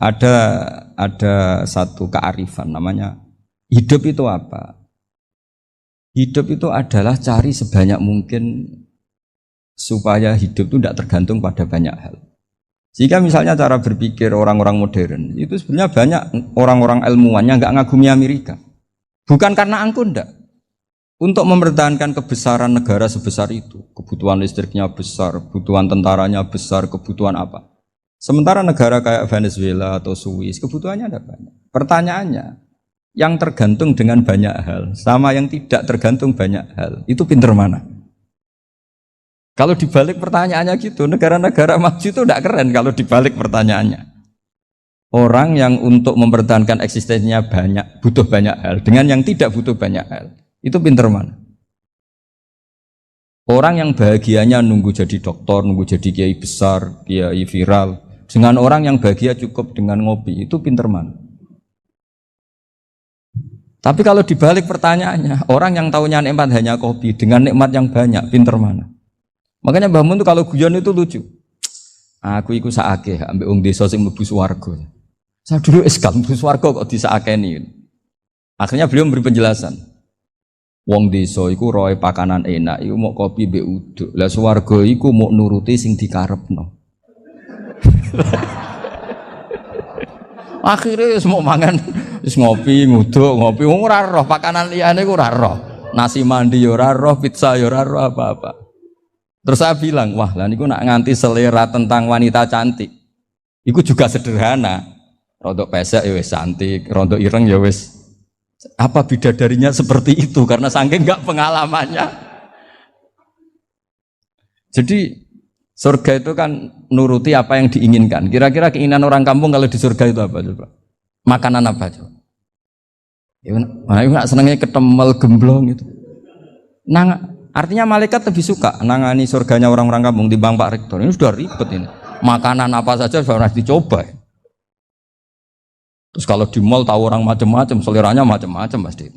ada satu kearifan namanya hidup itu apa? Hidup itu adalah cari sebanyak mungkin supaya hidup itu tidak tergantung pada banyak hal. Jika misalnya cara berpikir orang-orang modern itu sebenarnya banyak orang-orang ilmuwan yang nggak ngagumi Amerika. Bukan karena angkuh ndak. Untuk mempertahankan kebesaran negara sebesar itu, kebutuhan listriknya besar, kebutuhan tentaranya besar, kebutuhan apa? Sementara negara kayak Venezuela atau Swiss kebutuhannya ada banyak. Pertanyaannya, yang tergantung dengan banyak hal sama yang tidak tergantung banyak hal, itu pinter mana? Kalau dibalik pertanyaannya gitu, negara-negara maju itu tidak keren kalau dibalik pertanyaannya. Orang yang untuk mempertahankan eksistensinya banyak, butuh banyak hal, dengan yang tidak butuh banyak hal, itu pinter mana? Orang yang bahagianya nunggu jadi dokter, nunggu jadi kiai besar, kiai viral, dengan orang yang bahagia cukup dengan ngopi, itu pinter mana? Tapi kalau dibalik pertanyaannya, orang yang tahunya nikmat hanya kopi dengan nikmat yang banyak, pinter mana? Makanya Mbah Mun itu kalau guyon itu lucu. Aku iku sakake ambek wong desa sing mlebu swarga. Saya dulu eskal mlebu swarga kok disakeni. Akhirnya beliau memberi penjelasan. Wong desa iku roe pakanan enak, iku mau kopi mbek uduk. Lah swarga iku mau nuruti sing dikarepno. Akhirnya semua mangan wis ngopi, nguduk, ngopi ora roh pakanan liyane ku ora roh. Nasi mandi ya ora roh, pizza ya ora roh apa-apa. Terus saya bilang, wah lah niku nak nganti selera tentang wanita cantik. Iku juga sederhana. Rodok pesek ya wis cantik, rodok ireng ya wis. Apa bidadarinya seperti itu karena saking enggak pengalamannya. Jadi surga itu kan nuruti apa yang diinginkan. Kira-kira keinginan orang kampung kalau di surga itu apa coba? Makanan apa coba? Ya, nak senengnya ketemel gemblong gitu. Artinya malaikat lebih suka nangani surganya orang-orang kampung di Bang Pak Rektor. Ini sudah ribet ini. Makanan apa saja sudah harus dicoba. Terus kalau di mall tahu orang macam-macam, seleranya macam-macam pasti.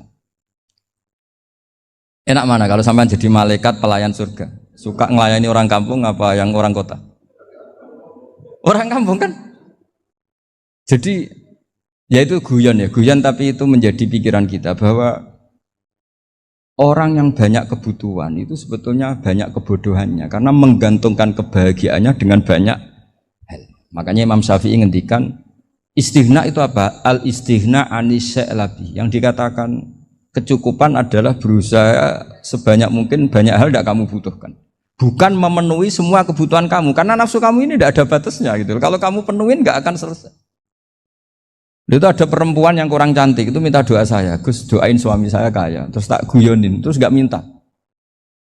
Enak mana kalau sampean jadi malaikat pelayan surga? Suka ngelayani orang kampung apa yang orang kota? Orang kampung kan? Jadi ya itu guyon tapi itu menjadi pikiran kita bahwa orang yang banyak kebutuhan itu sebetulnya banyak kebodohannya karena menggantungkan kebahagiaannya dengan banyak hal. Makanya Imam Syafi'i ngendikan istighna itu apa? Al-istighna anisya'i. Yang dikatakan kecukupan adalah berusaha sebanyak mungkin banyak hal tidak kamu butuhkan. Bukan memenuhi semua kebutuhan kamu karena nafsu kamu ini tidak ada batasnya gitu. Kalau kamu penuhin nggak akan selesai. Itu ada perempuan yang kurang cantik itu minta doa saya, Gus doain suami saya kaya. Terus tak guyonin, terus nggak minta.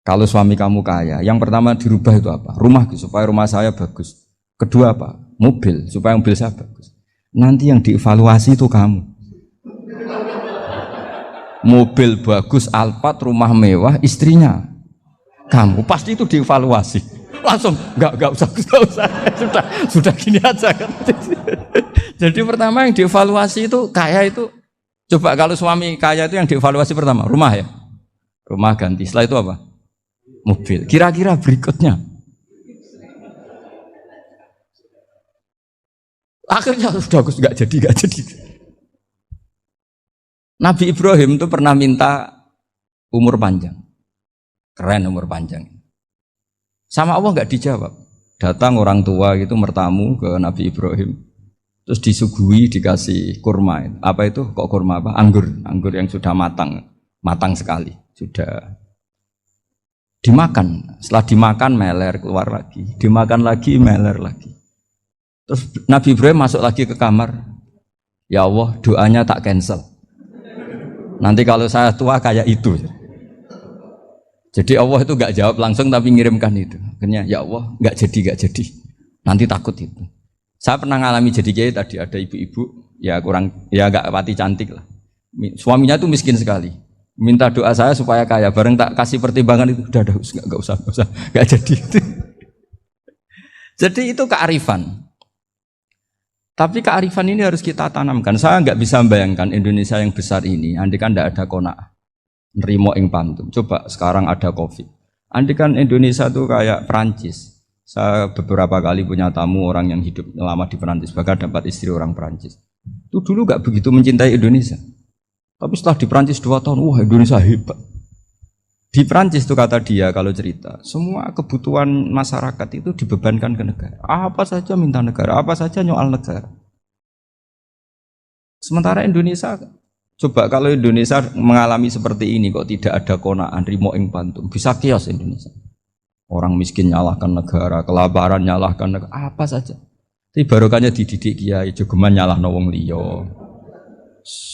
Kalau suami kamu kaya, yang pertama dirubah itu apa? Rumah Gus, supaya rumah saya bagus. Kedua apa? Mobil supaya mobil saya bagus. Nanti yang dievaluasi itu kamu. Mobil bagus, Alphard, rumah mewah, istrinya kamu pasti itu dievaluasi. Langsung nggak usah sudah gini aja kan. Jadi pertama yang dievaluasi itu kaya itu coba kalau suami kaya itu yang dievaluasi pertama rumah ya, rumah ganti. Setelah itu apa? Mobil. Kira-kira berikutnya akhirnya sudah nggak jadi. Nabi Ibrahim itu pernah minta umur panjang. Keren umur panjang. Sama Allah nggak dijawab. Datang orang tua gitu mertamu ke Nabi Ibrahim. Terus disuguhi dikasih kurma. Apa itu? Kok kurma apa? Anggur yang sudah matang sekali. Sudah dimakan. Setelah dimakan meler keluar lagi. Dimakan lagi meler lagi. Terus Nabi Ibrahim masuk lagi ke kamar. Ya Allah, doanya tak cancel. Nanti kalau saya tua kayak itu. Jadi Allah itu nggak jawab langsung tapi ngirimkan itu. Akhirnya ya Allah nggak jadi. Nanti takut itu. Saya pernah ngalami jadi kiai tadi ada ibu-ibu ya nggak pati cantik lah. Suaminya itu miskin sekali. Minta doa saya supaya kaya. Bareng tak kasih pertimbangan itu udah nggak usah nggak jadi itu. Jadi itu kearifan. Tapi kearifan ini harus kita tanamkan. Saya nggak bisa membayangkan Indonesia yang besar ini. Andai kan tidak ada qanaah. Nerimo ing pantum. Coba sekarang ada Covid. Andai kan Indonesia tuh kayak Perancis. Saya beberapa kali punya tamu orang yang hidup lama di Perancis, bahkan dapat istri orang Perancis. Itu dulu gak begitu mencintai Indonesia. Tapi setelah di Perancis 2 tahun, wah Indonesia hebat. Di Perancis itu kata dia kalau cerita, semua kebutuhan masyarakat itu dibebankan ke negara. Apa saja minta negara, apa saja nyoal negara. Sementara Indonesia, coba kalau Indonesia mengalami seperti ini kok tidak ada konaan, rimo ing pantum, bisa kios Indonesia. Orang miskin nyalahkan negara, kelaparan nyalahkan negara, apa saja. Tapi barokahnya dididik kiai, jogeman nyalahno wong liya.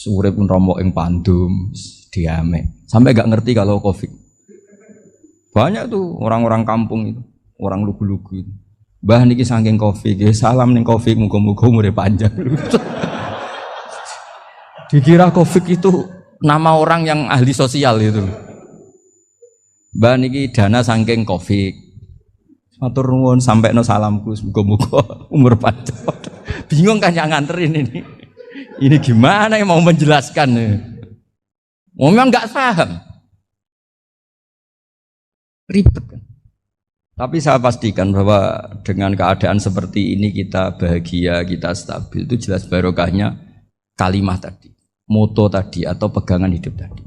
Urip romo ing pandum, diame. Sampai gak ngerti kalau Covid. Banyak tuh orang-orang kampung itu, orang lugu-lugu itu. Mbah niki saking Covid, salam ning Covid, muga-muga umure panjang. Dikira Covid itu nama orang yang ahli sosial itu. Mbah niki dana saking Covid. Matur nuwun sampekno salamku muga-muga umur panjang. Bingung kan yang nganterin ini. Ini gimana yang mau menjelaskan? Memang enggak paham. Ribet kan. Tapi saya pastikan bahwa dengan keadaan seperti ini kita bahagia, kita stabil, itu jelas barokahnya kalimat tadi, moto tadi atau pegangan hidup tadi.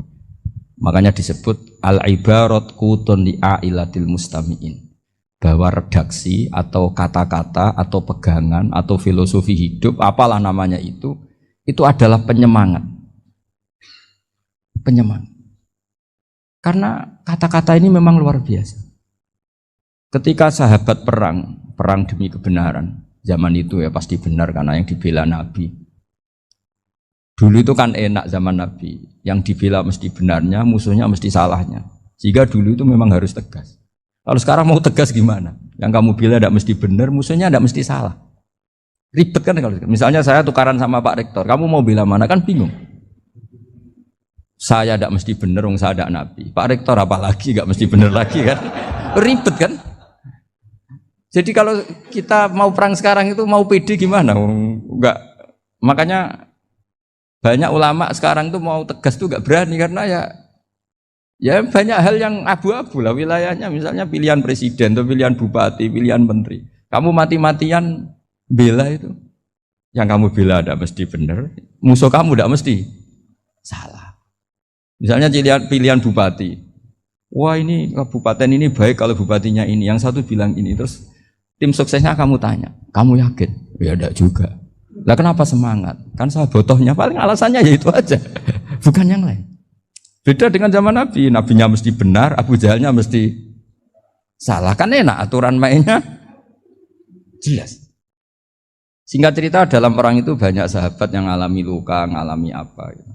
Makanya disebut al-ibarat qutun li'ailatil mustami'in, bahwa redaksi atau kata-kata atau pegangan atau filosofi hidup, apalah namanya itu adalah penyemangat. Penyemangat. Karena kata-kata ini memang luar biasa. Ketika sahabat perang demi kebenaran, zaman itu ya pasti benar karena yang dibela Nabi. Dulu itu kan enak zaman Nabi, yang dibela mesti benarnya, musuhnya mesti salahnya. Jika dulu itu memang harus tegas. Kalau sekarang mau tegas gimana? Yang kamu bela tidak mesti benar, musuhnya tidak mesti salah. Ribet kan kalau misalnya saya tukaran sama Pak Rektor, kamu mau bela mana kan bingung. Saya tidak mesti benar, saya tidak Nabi. Pak Rektor apalagi nggak mesti benar lagi kan? Ribet kan? Jadi kalau kita mau perang sekarang itu mau pede gimana? Enggak. Makanya banyak ulama sekarang tuh mau tegas tuh gak berani karena ya banyak hal yang abu-abu lah wilayahnya, misalnya pilihan presiden atau pilihan bupati, pilihan menteri. Kamu mati-matian bela itu, yang kamu bela tidak mesti benar, musuh kamu tidak mesti salah. Misalnya pilihan bupati, wah ini kabupaten ini baik kalau bupatinya ini, yang satu bilang ini, terus tim suksesnya kamu tanya, kamu yakin? Ya tidak juga. Lah kenapa semangat? Kan saya botohnya, paling alasannya ya itu aja, bukan yang lain. Beda dengan zaman Nabi, Nabinya mesti benar, Abu Jahalnya mesti salah, kan enak aturan mainnya jelas. Singkat cerita dalam perang itu banyak sahabat yang alami luka, ngalami apa gitu.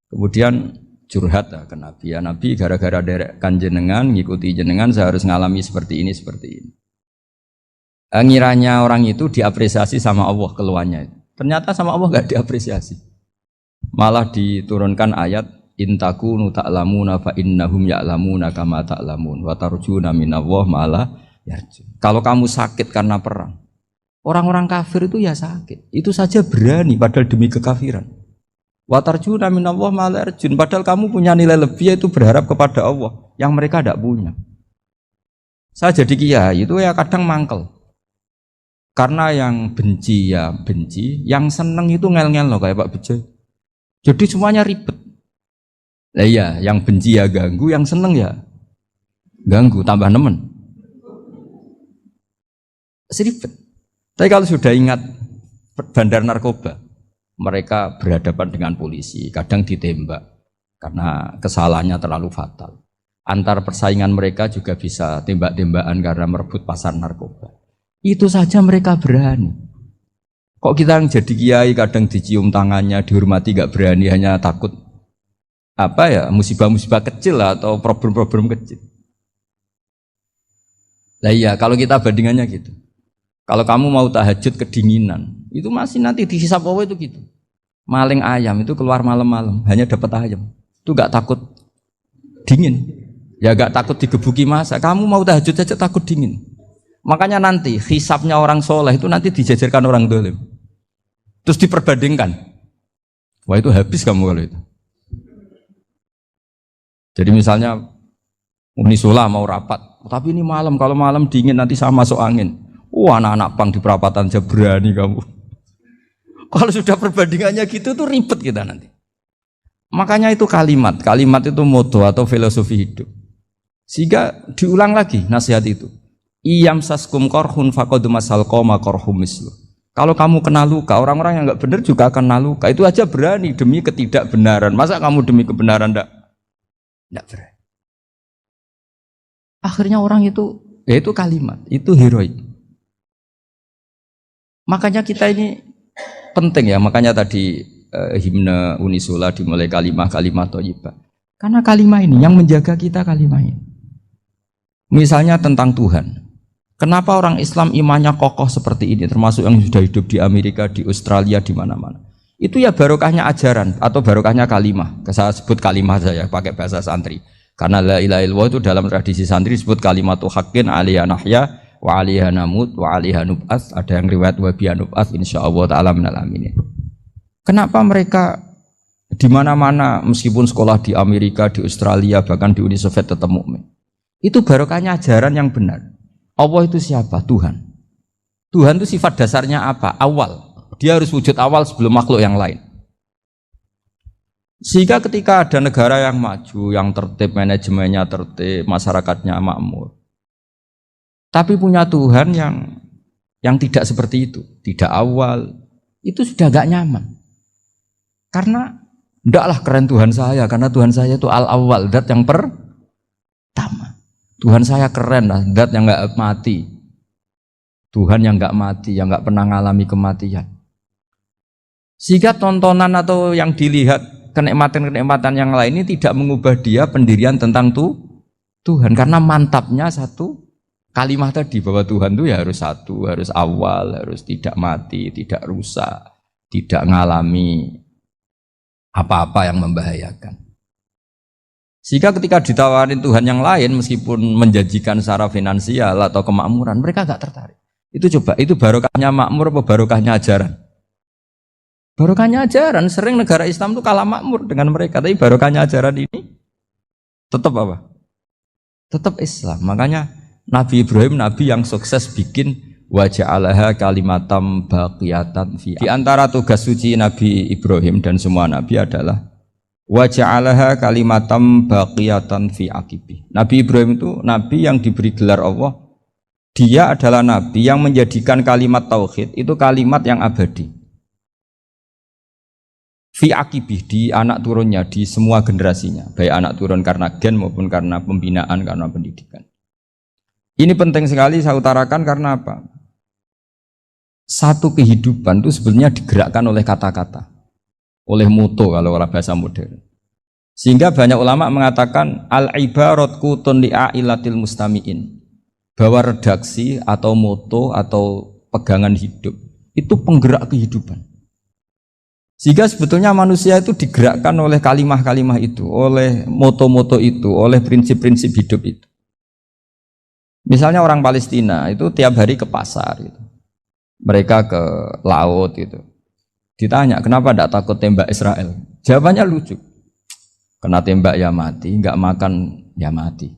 Kemudian curhat ke Nabi, ya Nabi gara-gara derekkan jenengan, ngikuti jenengan saya harus ngalami seperti ini, seperti ini. Ngiranya orang itu diapresiasi sama Allah keluarnya. Ternyata sama Allah gak diapresiasi. Malah diturunkan ayat intakunu ta'lamuna fa innahum ya'lamuna kama ta'lamun wa tarjuna minallah ma'ala yarjun. Kalau kamu sakit karena perang, orang-orang kafir itu ya sakit. Itu saja berani padahal demi kekafiran. Wa tarjuna minallah ma'ala yarjun. Padahal kamu punya nilai lebih yaitu berharap kepada Allah yang mereka tidak punya. Saya jadi kiai itu ya kadang mangkel. Karena yang benci ya benci, yang seneng itu ngel-ngel loh kayak Pak Bejo. Jadi semuanya ribet. Nah iya, yang benci ya ganggu, yang seneng ya ganggu, tambah nemen. Seribet. Tapi kalau sudah ingat bandar narkoba, mereka berhadapan dengan polisi, kadang ditembak karena kesalahannya terlalu fatal. Antar persaingan mereka juga bisa tembak-tembakan karena merebut pasar narkoba. Itu saja mereka berani. Kok kita yang jadi kiai kadang dicium tangannya, dihormati gak berani, hanya takut apa ya, musibah-musibah kecil lah, atau problem-problem kecil. Lah iya, kalau kita bandingannya gitu. Kalau kamu mau tahajud kedinginan, itu masih nanti dihisab Allah itu gitu. Maling ayam itu keluar malam-malam, hanya dapat ayam. Itu gak takut dingin. Ya gak takut digebuki masa. Kamu mau tahajud saja takut dingin. Makanya nanti hisabnya orang soleh itu nanti dijajarkan orang dolim. Terus diperbandingkan. Wah itu habis kamu kalau itu. Jadi misalnya Unisula mau rapat, tapi ini malam, kalau malam dingin nanti sama masuk angin. Wah, anak-anak pang di perapatan aja berani kamu. Kalau sudah perbandingannya gitu tuh ribet kita nanti. Makanya itu kalimat itu moto atau filosofi hidup. Sehingga diulang lagi nasihat itu. Iyam saskum korhun fakodu masal koma korhum mislu. Kalau kamu kena luka, orang-orang yang nggak benar juga akan kena luka. Itu aja berani demi ketidakbenaran. Masa kamu demi kebenaran enggak berani? Akhirnya orang itu, ya itu kalimat, itu heroik. Makanya kita ini penting ya, makanya tadi himne Unisula dimulai kalimat thayyibah. Karena kalimat ini yang menjaga kita kalimat ini. Misalnya tentang Tuhan. Kenapa orang Islam imannya kokoh seperti ini, termasuk yang sudah hidup di Amerika, di Australia, di mana-mana. Itu ya barokahnya ajaran atau barokahnya kalimah. Saya sebut kalimah saya pakai bahasa santri. Karena la ilaha illallah itu dalam tradisi santri disebut kalimatu haqqin aliyah nahya wa aliyah namut wa aliyah nub'ats. Ada yang riwayat wa biya nub'ats insyaallah ta'ala minal aminin. Kenapa mereka di mana-mana meskipun sekolah di Amerika, di Australia, bahkan di Uni Soviet tetap mukmin? Itu barokahnya ajaran yang benar. Allah itu siapa? Tuhan. Tuhan itu sifat dasarnya apa? Awal. Dia harus wujud awal sebelum makhluk yang lain. Sehingga ketika ada negara yang maju, yang tertib, manajemennya tertib, masyarakatnya makmur, tapi punya Tuhan yang tidak seperti itu, tidak awal, itu sudah gak nyaman. Karena ndaklah keren Tuhan saya, karena Tuhan saya itu al-awwal, zat yang pertama. Tuhan saya keren lah, zat yang gak mati. Tuhan yang gak mati, yang gak pernah mengalami kematian. Sehingga tontonan atau yang dilihat kenikmatan-kenikmatan yang lain ini tidak mengubah dia pendirian tentang Tuhan. Karena mantapnya satu kalimat tadi, bahwa Tuhan itu ya harus satu, harus awal, harus tidak mati, tidak rusak, tidak mengalami apa-apa yang membahayakan. Sehingga ketika ditawarin Tuhan yang lain, meskipun menjanjikan secara finansial atau kemakmuran, mereka gak tertarik. Itu coba, itu barokahnya makmur apa barokahnya ajaran? Barokahnya ajaran. Sering negara Islam itu kalah makmur dengan mereka, tapi barokahnya ajaran ini tetap apa? Tetap Islam. Makanya Nabi Ibrahim, Nabi yang sukses bikin wa ja'alaha kalimatam baqiyatan fi. Di antara tugas suci Nabi Ibrahim dan semua Nabi adalah wa ja'alaha kalimatam baqiyatan fi aqibi. Nabi Ibrahim itu Nabi yang diberi gelar Allah. Dia adalah Nabi yang menjadikan kalimat tauhid itu kalimat yang abadi. Fi akibih, di anak turunnya, di semua generasinya, baik anak turun karena gen maupun karena pembinaan, karena pendidikan. Ini penting sekali saya utarakan karena apa? Satu kehidupan itu sebenarnya digerakkan oleh kata-kata, oleh moto kalau orang bahasa modern. Sehingga banyak ulama mengatakan al-ibarat kutun li'ailatil mustami'in, bahwa redaksi atau moto atau pegangan hidup itu penggerak kehidupan. Sehingga sebetulnya manusia itu digerakkan oleh kalimah-kalimah itu, oleh moto-moto itu, oleh prinsip-prinsip hidup itu. Misalnya orang Palestina itu tiap hari ke pasar gitu. Mereka ke laut gitu. Ditanya, kenapa tidak takut tembak Israel? Jawabannya lucu. Kena tembak ya mati, enggak makan ya mati.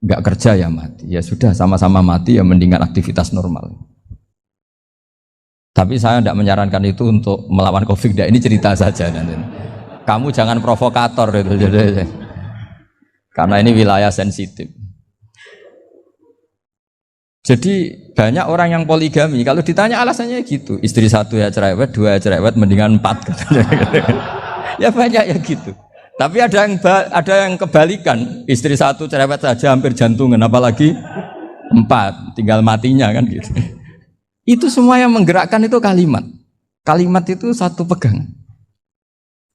Enggak kerja ya mati. Ya sudah, sama-sama mati ya mendingan aktivitas normal. Tapi saya tidak menyarankan itu untuk melawan COVID. Ini cerita saja nanti. Kamu jangan provokator itu, karena ini wilayah sensitif. Jadi banyak orang yang poligami. Kalau ditanya alasannya gitu, istri satu ya cerewet, dua ya cerewet, mendingan 4. Ya banyak ya gitu. Tapi ada yang kebalikan, istri satu cerewet saja hampir jantungan, apalagi 4, tinggal matinya kan gitu. Itu semua yang menggerakkan itu kalimat. Kalimat itu satu pegangan.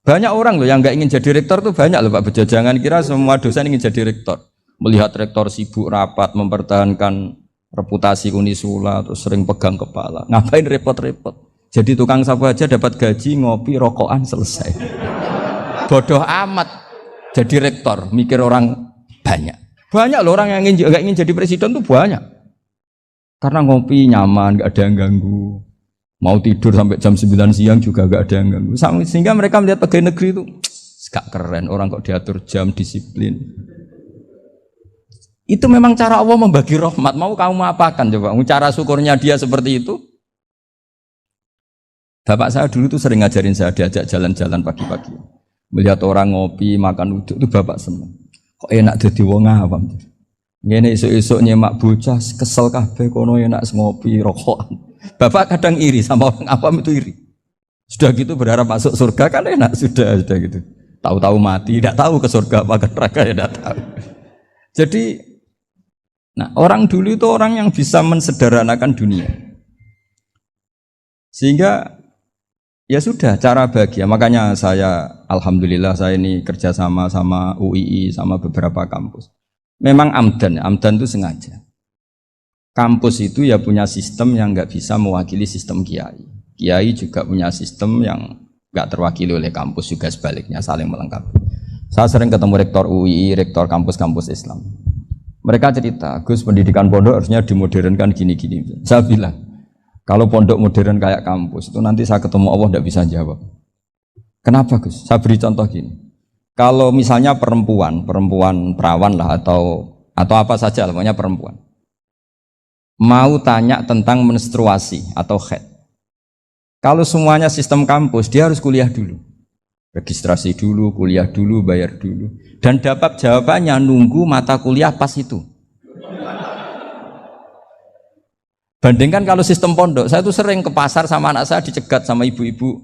Banyak orang loh yang nggak ingin jadi rektor tuh banyak loh Pak Bejo. Jangan kira semua dosen ingin jadi rektor. Melihat rektor sibuk rapat mempertahankan reputasi Unisula, terus sering pegang kepala. Ngapain repot-repot? Jadi tukang sapu aja dapat gaji, ngopi, rokokan, selesai. Bodoh amat jadi rektor, mikir orang banyak. Banyak loh orang yang nggak ingin jadi presiden tuh banyak. Karena ngopi nyaman, gak ada yang ganggu. Mau tidur sampai jam 9 siang juga gak ada yang ganggu. Sehingga mereka melihat pegawai negeri itu gak keren, orang kok diatur jam, disiplin. Itu memang cara Allah membagi rahmat. Mau kamu apakan coba? Cara syukurnya dia seperti itu. Bapak saya dulu tuh sering ngajarin saya, diajak jalan-jalan pagi-pagi. Melihat orang ngopi, makan uduk itu bapak seneng. Kok enak jadi wong awam. Ngene esuk-esuk nyemak bocah kesel kabeh kono enak ngopi rokokan. Bapak kadang iri sama orang awam itu iri. Sudah gitu berharap masuk surga kan enak sudah gitu. Tahu-tahu mati, tidak tahu ke surga apa ke neraka ya tidak tahu. Jadi nah, orang dulu itu orang yang bisa mensederhanakan dunia. Sehingga ya sudah cara bahagia. Makanya saya alhamdulillah saya ini kerjasama sama UII sama beberapa kampus. Memang amdan itu sengaja. Kampus itu ya punya sistem yang nggak bisa mewakili sistem kiai. Kiai juga punya sistem yang nggak terwakili oleh kampus juga sebaliknya saling melengkapi. Saya sering ketemu rektor UII, rektor kampus-kampus Islam. Mereka cerita, Gus pendidikan pondok harusnya dimodernkan gini-gini. Saya bilang, kalau pondok modern kayak kampus itu nanti saya ketemu Allah tidak bisa jawab. Kenapa Gus? Saya beri contoh gini. Kalau misalnya perempuan perawan lah atau apa saja, pokoknya perempuan, mau tanya tentang menstruasi atau haid. Kalau semuanya sistem kampus, dia harus kuliah dulu. Registrasi dulu, kuliah dulu, bayar dulu. Dan dapat jawabannya nunggu mata kuliah pas itu. Bandingkan kalau sistem pondok, saya tuh sering ke pasar sama anak saya dicegat sama ibu-ibu.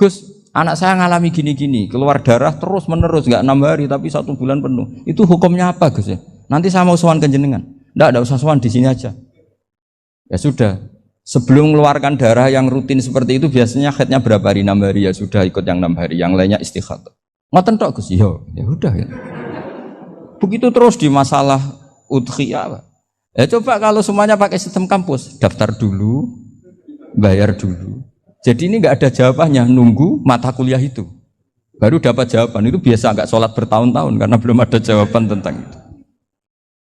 Gus, anak saya ngalami gini-gini, keluar darah terus menerus, nggak 6 hari tapi 1 bulan penuh. Itu hukumnya apa Gus ya? Nanti saya mau sowan ke jenengan. Nggak usah sowan di sini aja. Ya sudah. Sebelum mengeluarkan darah yang rutin seperti itu biasanya haidnya berapa hari? 6 hari ya sudah ikut yang 6 hari, yang lainnya istighatsah. Ngoten tok Gus, ya udah ya. Begitu terus di masalah udhiyah. Ya coba kalau semuanya pakai sistem kampus, daftar dulu, bayar dulu. Jadi ini nggak ada jawabannya, nunggu mata kuliah itu. Baru dapat jawaban, itu biasa nggak sholat bertahun-tahun karena belum ada jawaban tentang itu.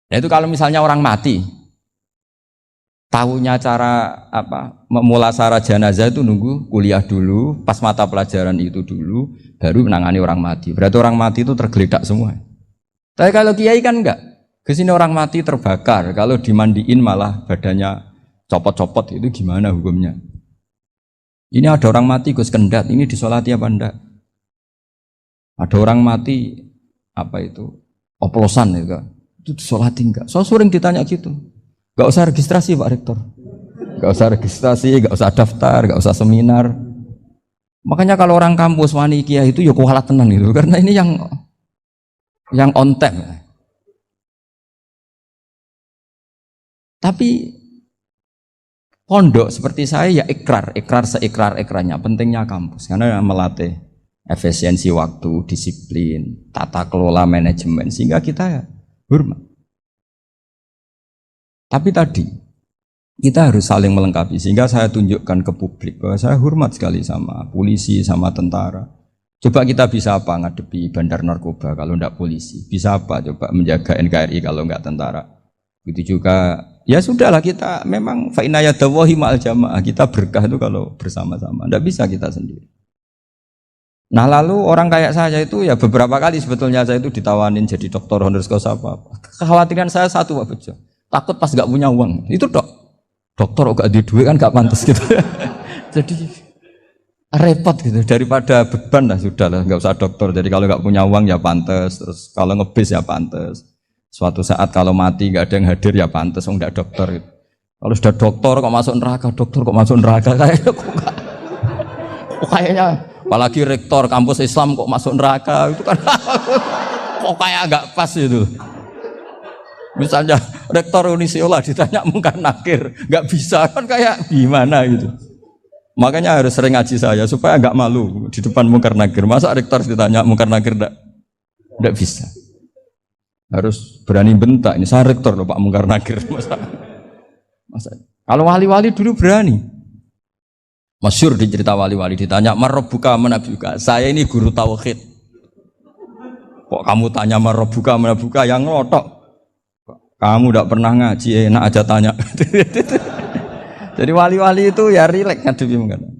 Ya itu kalau misalnya orang mati, tahunya cara apa memulasara jenazah itu nunggu kuliah dulu, pas mata pelajaran itu dulu, baru menangani orang mati. Berarti orang mati itu tergeledak semua. Tapi kalau kiai kan enggak. Kesini orang mati terbakar, kalau dimandiin malah badannya copot-copot, itu gimana hukumnya? Ini ada orang mati Gus Kendat, ini disolati apa enggak? Ada orang mati apa itu oplosan itu disolati enggak? So sering ditanya gitu. Gak usah registrasi Pak Rektor, gak usah registrasi, gak usah daftar, gak usah seminar. Makanya kalau orang kampus wani kiai itu ya kualat tenan gitu, karena ini yang on time. Tapi pondok seperti saya ya ikrar seikrar-ikrarnya. Pentingnya kampus karena melatih efisiensi waktu, disiplin, tata kelola manajemen sehingga kita ya hormat. Tapi tadi kita harus saling melengkapi sehingga saya tunjukkan ke publik bahwa saya hormat sekali sama polisi, sama tentara. Coba kita bisa apa ngadepi bandar narkoba kalau enggak polisi? Bisa apa coba menjaga NKRI kalau enggak tentara? Begitu juga ya sudahlah kita memang fa inna yadallahi ma'al jamaah, kita berkah itu kalau bersama-sama. Enggak bisa kita sendiri. Nah lalu orang kayak saya itu ya beberapa kali sebetulnya saya itu ditawanin jadi doktor honoris causa apa. Kekhawatiran saya satu Pak Bejo. Takut pas gak punya uang, itu dokter gak ada duit kan gak pantas gitu. Jadi repot gitu, daripada beban lah sudah lah, gak usah dokter. Jadi kalau gak punya uang ya pantas, terus kalau ngebis ya pantas. Suatu saat kalau mati gak ada yang hadir ya pantas, enggak dokter gitu. Kalau sudah dokter kok masuk neraka, kayaknya apalagi rektor kampus Islam kok masuk neraka itu kan kok kayak agak pas itu. Misalnya rektor Unisiola ditanya mungkar nakir, nggak bisa kan kayak gimana gitu. Makanya harus sering ngaji saya supaya nggak malu di depan mungkar nakir. Masa rektor ditanya mungkar nakir nggak bisa. Harus berani bentak. Ini saya rektor loh Pak mungkar nakir. Masa. Kalau wali-wali dulu berani. Masyhur di cerita wali-wali ditanya marabbuka manabuka. Saya ini guru tauhid. Kok kamu tanya marabbuka manabuka yang ngotok? Kamu tidak pernah ngaji, enak aja tanya. Jadi wali-wali itu ya rileks ngadepi mungkin.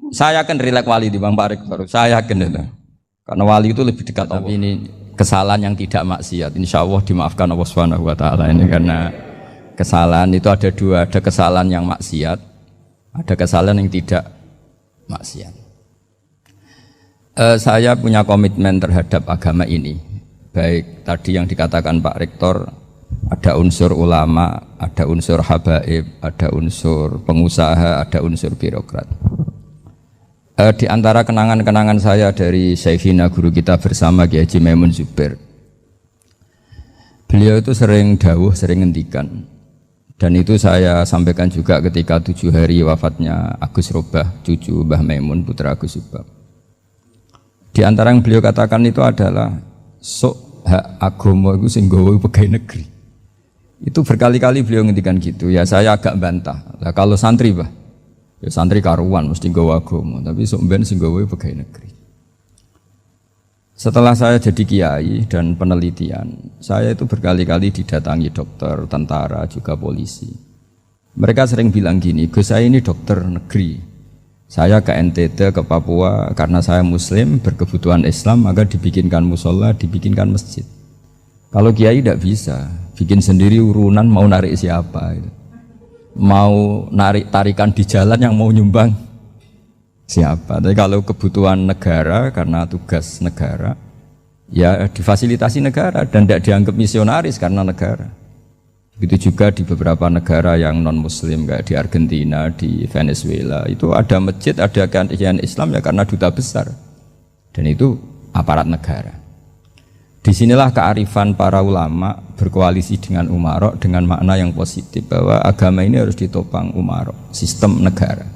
Saya yakin rileks wali di Bang Pak Rektor. Saya yakin itu. Karena wali itu lebih dekat. Tapi ini kesalahan yang tidak maksiat. Insya Allah dimaafkan Allah Subhanahu Wa Taala ini karena kesalahan itu ada dua, ada kesalahan yang maksiat, ada kesalahan yang tidak maksiat. Saya punya komitmen terhadap agama ini. Baik tadi yang dikatakan Pak Rektor, ada unsur ulama, ada unsur habaib, ada unsur pengusaha, ada unsur birokrat. Di antara kenangan-kenangan saya dari Syekhina guru kita bersama Kiai Haji Maimun Zubair, beliau itu sering dawuh, sering ngendikan, dan itu saya sampaikan juga ketika 7 hari wafatnya Agus Robah, cucu Mbah Maimun, putra Agus Subah. Di antara yang beliau katakan itu adalah sok hak agama itu sing gawe pegawai negeri. Itu berkali-kali beliau ngendikan gitu. Ya saya agak bantah. Lah kalau santri, Bah, ya santri karuan mesti gawe agama, tapi sok ben sing gawe pegawai negeri. Setelah saya jadi kiai dan penelitian, saya itu berkali-kali didatangi dokter, tentara, juga polisi. Mereka sering bilang gini, Gus saya ini dokter negeri. Saya ke NTT, ke Papua, karena saya muslim, berkebutuhan Islam, maka dibikinkan musola, dibikinkan masjid. Kalau kiai tidak bisa, bikin sendiri urunan mau narik siapa. Mau narik tarikan di jalan yang mau nyumbang siapa. Tapi kalau kebutuhan negara, karena tugas negara, ya difasilitasi negara dan tidak dianggap misionaris karena negara. Begitu juga di beberapa negara yang non-muslim kayak di Argentina, di Venezuela, itu ada masjid, ada kajian Islam ya karena duta besar. Dan itu aparat negara. Disinilah kearifan para ulama berkoalisi dengan umarok dengan makna yang positif bahwa agama ini harus ditopang umarok, sistem negara.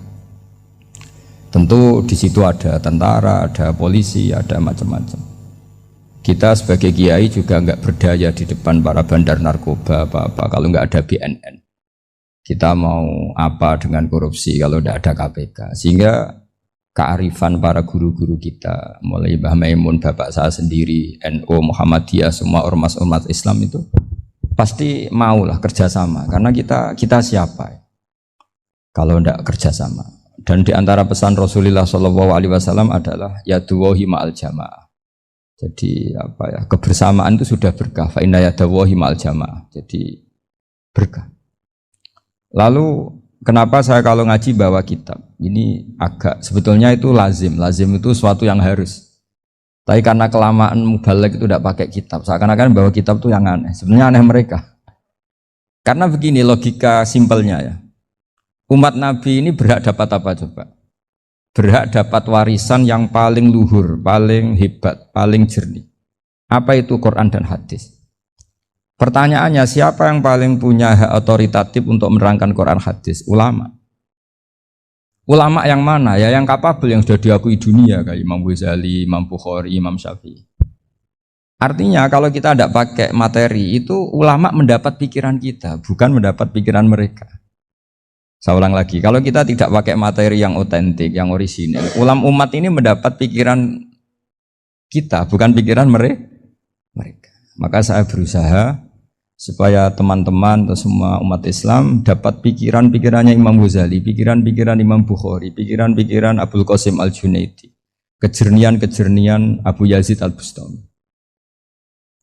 Tentu di situ ada tentara, ada polisi, ada macam-macam. Kita sebagai kiai juga enggak berdaya di depan para bandar narkoba apa-apa kalau enggak ada BNN. Kita mau apa dengan korupsi kalau enggak ada KPK. Sehingga kearifan para guru-guru kita, mulai Mbah Maimun, bapak saya sendiri, NU, Muhammadiyah, semua ormas-ormas Islam itu pasti maulah kerjasama. Karena kita siapa kalau enggak kerjasama. Dan di antara pesan Rasulullah SAW adalah yaduwahi ma'al jamaah. Jadi apa ya, kebersamaan itu sudah berkah. Fa inna yadawahi ma'al jamaah. Jadi berkah. Lalu kenapa saya kalau ngaji bawa kitab? Ini agak sebetulnya itu lazim. Lazim itu suatu yang harus. Tapi karena kelamaan mubalek itu tidak pakai kitab. Seakan-akan bawa kitab itu yang aneh. Sebenarnya aneh mereka. Karena begini logika simpelnya ya. Umat Nabi ini berhak dapat apa coba? Berhak dapat warisan yang paling luhur, paling hebat, paling jernih. Apa itu Quran dan hadis? Pertanyaannya, siapa yang paling punya hak otoritatif untuk menerangkan Quran hadis? Ulama. Ulama yang mana? Ya yang kapabel, yang sudah diakui dunia kayak Imam Ghazali, Imam Bukhari, Imam Syafi'i. Artinya kalau kita tidak pakai materi itu ulama mendapat pikiran kita, bukan mendapat pikiran mereka. Saya ulang lagi, kalau kita tidak pakai materi yang otentik, yang orisinil, umat ini mendapat pikiran kita, bukan pikiran mereka. Maka saya berusaha supaya teman-teman atau semua umat Islam dapat pikiran-pikirannya Imam Ghazali, pikiran-pikiran Imam Bukhari, pikiran-pikiran Abdul Qasim Al-Junaidi, kejernian-kejernian Abu Yazid Al-Bustami.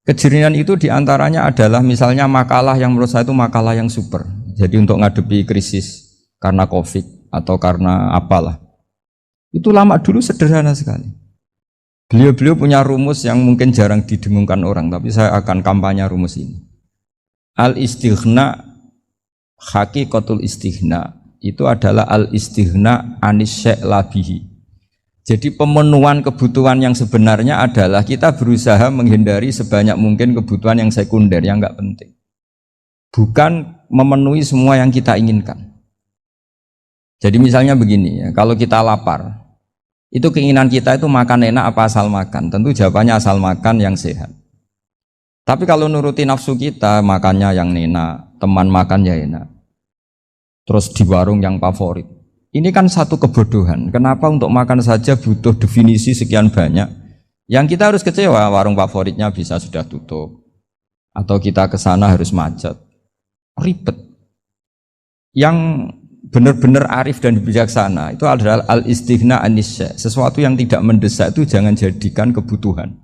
Kejernian itu diantaranya adalah misalnya makalah yang menurut saya itu makalah yang super. Jadi untuk ngadepi krisis karena COVID atau karena apalah. Itu lama dulu sederhana sekali. Beliau-beliau punya rumus yang mungkin jarang didengungkan orang, tapi saya akan kampanye rumus ini. Al-istighna, haqiqatul istighna, itu adalah al-istighna anis syai' labihi. Jadi pemenuhan kebutuhan yang sebenarnya adalah kita berusaha menghindari sebanyak mungkin kebutuhan yang sekunder, yang enggak penting. Bukan memenuhi semua yang kita inginkan. Jadi misalnya begini ya, kalau kita lapar, itu keinginan kita itu makan enak apa asal makan? Tentu jawabannya asal makan yang sehat. Tapi kalau nuruti nafsu kita, makannya yang enak, teman makan ya enak. Terus di warung yang favorit. Ini kan satu kebodohan. Kenapa untuk makan saja butuh definisi sekian banyak? Yang kita harus kecewa, warung favoritnya bisa sudah tutup. Atau kita ke sana harus macet. Ribet. Yang benar-benar arif dan bijaksana itu adalah al-istighna anisya. Sesuatu yang tidak mendesak itu jangan jadikan kebutuhan.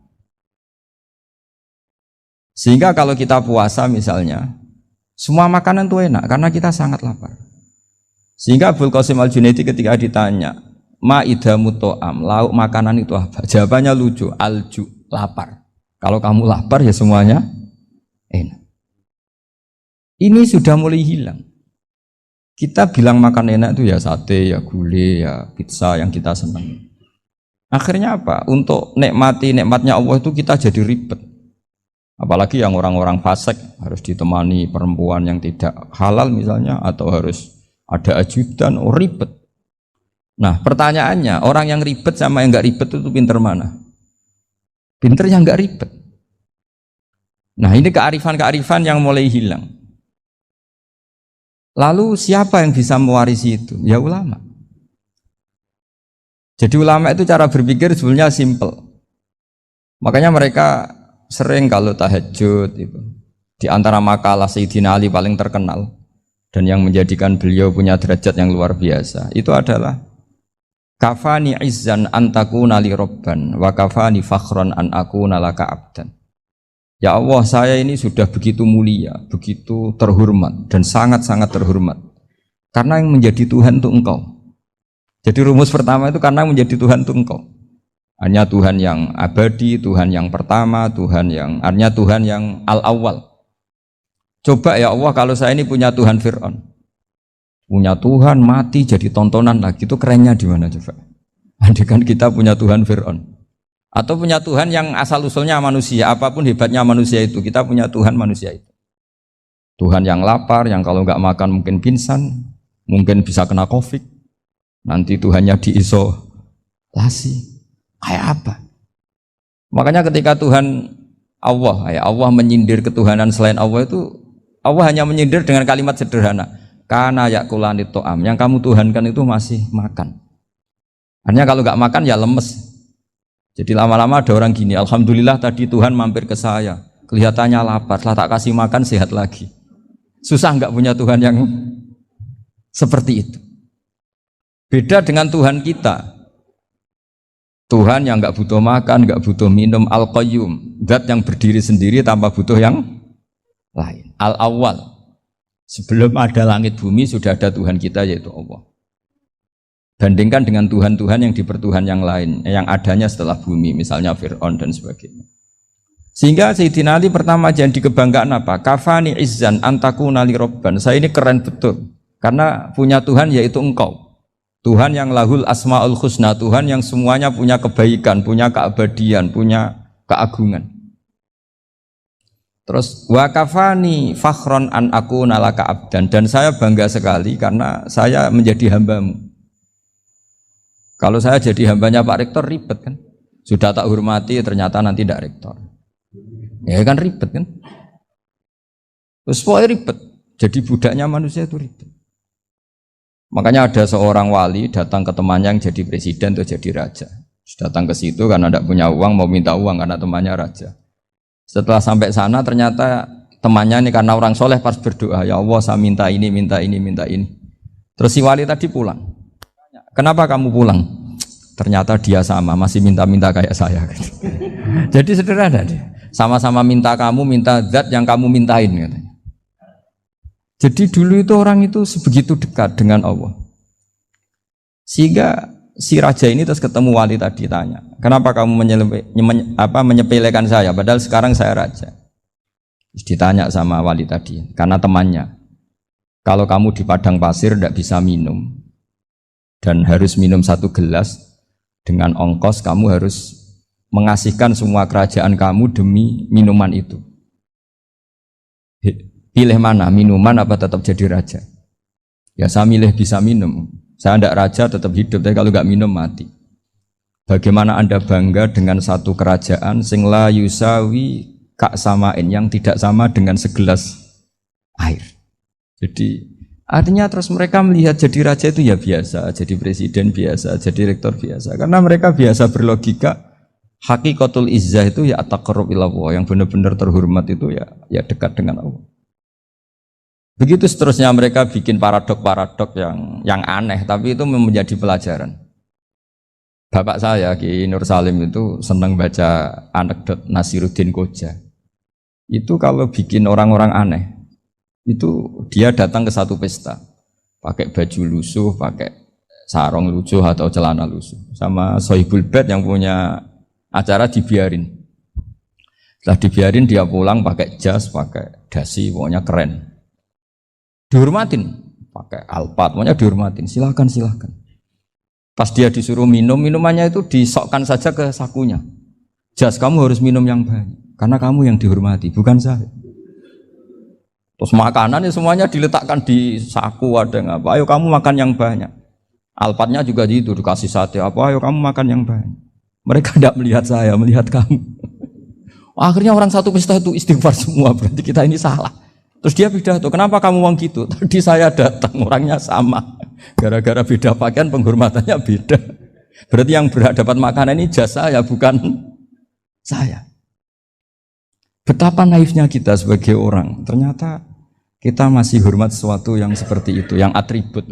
Sehingga kalau kita puasa misalnya, semua makanan itu enak karena kita sangat lapar. Sehingga Abul Qasim Al-Junaidi ketika ditanya, ma'idamu to'am, lauk makanan itu apa? Jawabannya lucu, alju, lapar. Kalau kamu lapar ya semuanya enak. Ini sudah mulai hilang. Kita bilang makan enak itu ya sate, ya gulai, ya pizza yang kita senang. Akhirnya apa? Untuk nikmati nikmatnya Allah itu kita jadi ribet. Apalagi yang orang-orang fasik harus ditemani perempuan yang tidak halal misalnya, atau harus ada ajudan, ribet. Nah pertanyaannya, orang yang ribet sama yang nggak ribet itu pinter mana? Pinter yang nggak ribet. Nah ini kearifan-kearifan yang mulai hilang. Lalu siapa yang bisa mewarisi itu? Ya ulama. Jadi ulama itu cara berpikir sebenarnya simple. Makanya mereka sering kalau tahajud itu, di antara makalah Sayyidina Ali paling terkenal dan yang menjadikan beliau punya derajat yang luar biasa itu adalah kafani izzan antakuna li robban wa kafani fakhron an akuna laka abdan. Ya Allah, saya ini sudah begitu mulia, begitu terhormat dan sangat-sangat terhormat karena yang menjadi Tuhan itu Engkau. Jadi rumus pertama itu karena menjadi Tuhan itu Engkau. Hanya Tuhan yang abadi, Tuhan yang pertama, hanya Tuhan yang al-awwal. Coba ya Allah, kalau saya ini punya Tuhan Fir'aun, punya Tuhan mati jadi tontonan lagi, itu kerennya di mana coba? Andaikan kita punya Tuhan Fir'aun, atau punya Tuhan yang asal-usulnya manusia, apapun hebatnya manusia itu, kita punya Tuhan manusia itu. Tuhan yang lapar, yang kalau nggak makan mungkin pingsan, mungkin bisa kena COVID, nanti Tuhannya diisolasi. Kayak apa? Makanya ketika Tuhan Allah menyindir ketuhanan selain Allah itu, Allah hanya menyindir dengan kalimat sederhana, kana yakulani to'am, yang kamu tuhankan itu masih makan. Hanya kalau nggak makan ya lemes. Jadi lama-lama ada orang gini, alhamdulillah tadi Tuhan mampir ke saya, kelihatannya lapar, setelah tak kasih makan sehat lagi. Susah nggak punya Tuhan yang seperti itu. Beda dengan Tuhan kita. Tuhan yang nggak butuh makan, nggak butuh minum, al-qayyum, zat yang berdiri sendiri tanpa butuh yang lain. Al-awwal, sebelum ada langit bumi sudah ada Tuhan kita yaitu Allah. Bandingkan dengan Tuhan-Tuhan yang dipertuhan yang lain, yang adanya setelah bumi, misalnya Fir'aun dan sebagainya. Sehingga Sayyidina Ali pertama jadi kebanggaan apa? Kafani izzan antakuna li robban. Saya ini keren betul, karena punya Tuhan yaitu Engkau. Tuhan yang lahul asma'ul husna, Tuhan yang semuanya punya kebaikan, punya keabadian, punya keagungan. Terus wa kafani fakhron an akuna laka abdan, dan saya bangga sekali karena saya menjadi hambamu. Kalau saya jadi hambanya Pak Rektor ribet kan, sudah tak hormati ternyata nanti tidak rektor, ya kan ribet kan. Terus pokoknya ribet, jadi budaknya manusia itu ribet. Makanya ada seorang wali datang ke temannya yang jadi presiden atau jadi raja. Datang ke situ karena tidak punya uang, mau minta uang karena temannya raja. Setelah sampai sana ternyata temannya ini karena orang soleh pas berdoa, ya Allah saya minta ini, minta ini, minta ini. Terus si wali tadi pulang. Kenapa kamu pulang? Ternyata dia sama, masih minta-minta kayak saya. Jadi sederhana dia. Sama-sama minta kamu, minta zat yang kamu mintain katanya. Jadi dulu itu orang itu sebegitu dekat dengan Allah. Sehingga si raja ini terus ketemu wali tadi tanya, kenapa kamu menyepelekan saya padahal sekarang saya raja? Terus ditanya sama wali tadi, karena temannya, kalau kamu di padang pasir tidak bisa minum dan harus minum 1 gelas, dengan ongkos kamu harus mengasihkan semua kerajaan kamu demi minuman itu. Pilih mana, minuman apa tetap jadi raja? Ya saya milih bisa minum. Saya tidak raja tetap hidup, tapi kalau nggak minum mati. Bagaimana Anda bangga dengan satu kerajaan sing la yusawi kak samain, yang tidak sama dengan segelas air. Jadi artinya terus mereka melihat jadi raja itu ya biasa, jadi presiden biasa, jadi rektor biasa. Karena mereka biasa berlogika, hakikatul izzah itu ya at-taqarrub ila Allah, yang benar-benar terhormat itu ya dekat dengan Allah. Begitu seterusnya mereka bikin paradok-paradok yang aneh, tapi itu menjadi pelajaran. Bapak saya Ki Nur Salim itu senang baca anekdot Nasiruddin Koja. Itu kalau bikin orang-orang aneh, itu dia datang ke satu pesta, pakai baju lusuh, pakai sarung lusuh atau celana lusuh, sama sohibul bed yang punya acara dibiarin. Setelah dibiarin dia pulang pakai jas, pakai dasi, pokoknya keren. Dihormatin, pakai alpat, pokoknya dihormatin. Silakan. Pas dia disuruh minum, minumannya itu disokkan saja ke sakunya. Jas, kamu harus minum yang banyak, karena kamu yang dihormati, bukan saya. Terus makanan ya semuanya diletakkan di saku, ada yang apa? Ayo kamu makan yang banyak. Alpatnya juga gitu, dikasih sate apa? Ayo kamu makan yang banyak. Mereka tidak melihat saya, melihat kamu. Akhirnya orang satu pesta itu istighfar semua, berarti kita ini salah. Terus dia pidato, kenapa kamu ngomong gitu? Tadi saya datang, orangnya sama. Gara-gara beda pakaian, penghormatannya beda. Berarti yang berhak dapat makanan ini jasa ya, bukan saya. Betapa naifnya kita sebagai orang. Ternyata kita masih hormat sesuatu yang seperti itu, yang atribut.